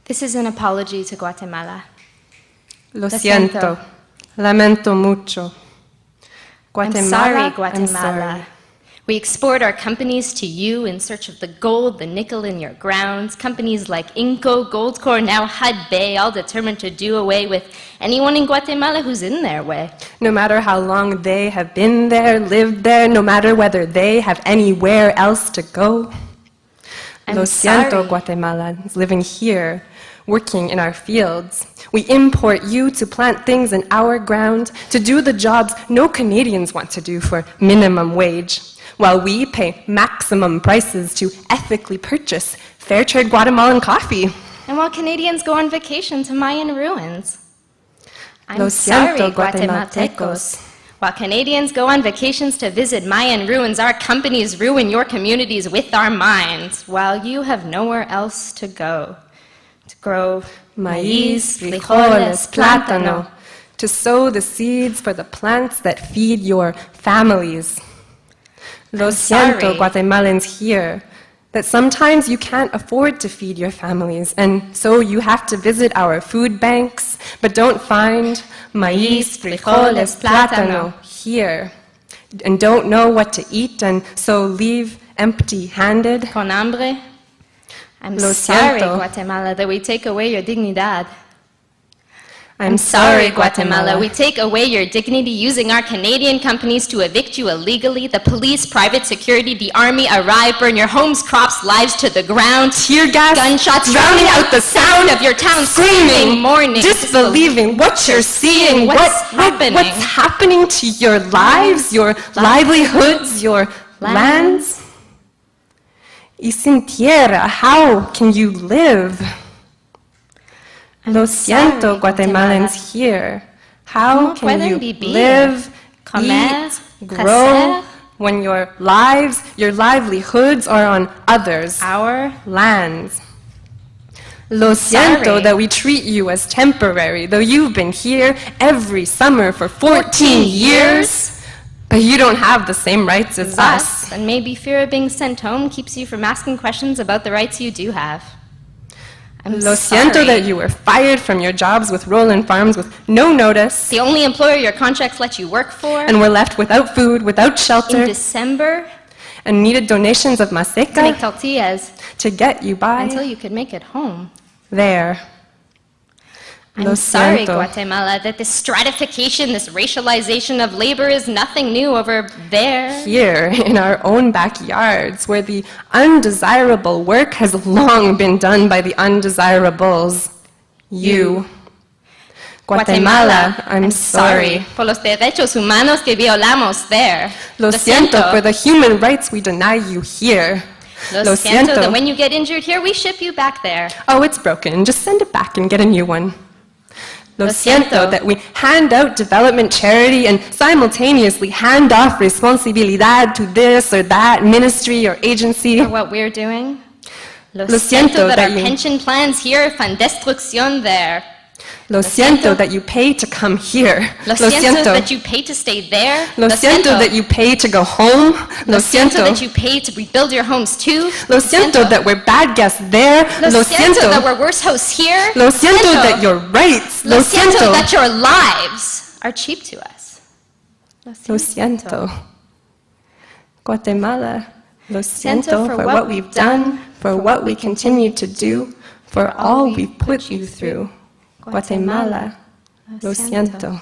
This is an apology to Guatemala. Lo siento. Lamento mucho. Guatemala, I'm sorry, Guatemala. I'm sorry. We export our companies to you in search of the gold, the nickel in your grounds. Companies like Inco, Goldcorp, now Hud Bay, all determined to do away with anyone in Guatemala who's in their way. No matter how long they have been there, lived there, no matter whether they have anywhere else to go. Lo siento, Guatemala, living here, working in our fields. We import you to plant things in our ground, to do the jobs no Canadians want to do for minimum wage, while we pay maximum prices to ethically purchase fair trade Guatemalan coffee. And while Canadians go on vacation to Mayan ruins. Lo siento, Guatemaltecos. While Canadians go on vacations to visit Mayan ruins, our companies ruin your communities with our mines, while you have nowhere else to go. To grow maíz, frijoles, plátano, to sow the seeds for the plants that feed your families. Lo siento, Guatemalans here, that sometimes you can't afford to feed your families, and so you have to visit our food banks, but don't find maíz, frijoles, plátano here, and don't know what to eat, and so leave empty-handed. Con hambre. I'm Lo sorry, siento. Guatemala, that we take away your dignidad. I'm sorry, Guatemala. We take away your dignity using our Canadian companies to evict you illegally. The police, private security, the army arrive, burn your homes, crops, lives to the ground. Tear gas, gunshots, drowning out the sound of your town, screaming, mourning, disbelieving what you're seeing, what's happening. What's happening to your lives, your livelihoods, your lands. Y sin tierra, how can you live? Lo siento, Guatemalans here. How can you live, eat, grow, when your lives, your livelihoods are on others, our lands? Lo siento that we treat you as temporary, though you've been here every summer for 14 years, but you don't have the same rights as us. And maybe fear of being sent home keeps you from asking questions about the rights you do have. Lo siento that you were fired from your jobs with Roland Farms with no notice. The only employer your contracts let you work for. And were left without food, without shelter. In December. And needed donations of maseca. To make tortillas. To get you by. Until you could make it home. There. I'm sorry, Guatemala, that this stratification, this racialization of labor is nothing new over there. Here, in our own backyards, where the undesirable work has long been done by the undesirables. You. Guatemala, I'm sorry. Por los derechos humanos que violamos there. Lo siento for the human rights we deny you here. Lo siento that when you get injured here, we ship you back there. Oh, it's broken. Just send it back and get a new one. Lo siento that we hand out development charity and simultaneously hand off responsibilidad to this or that ministry or agency. For what we're doing. Lo siento that our pension plans here fund destrucción there. Lo siento that you pay to come here. Lo siento that you pay to stay there. Lo siento that you pay to go home. Lo siento that you pay to rebuild your homes too. Lo siento that we're bad guests there. Lo siento that we're worse hosts here. Lo siento that your rights. Lo siento that your lives are cheap to us. Lo siento. Guatemala, lo siento for what we've done, for what we continue to do, for all we've put you through. Guatemala, lo siento.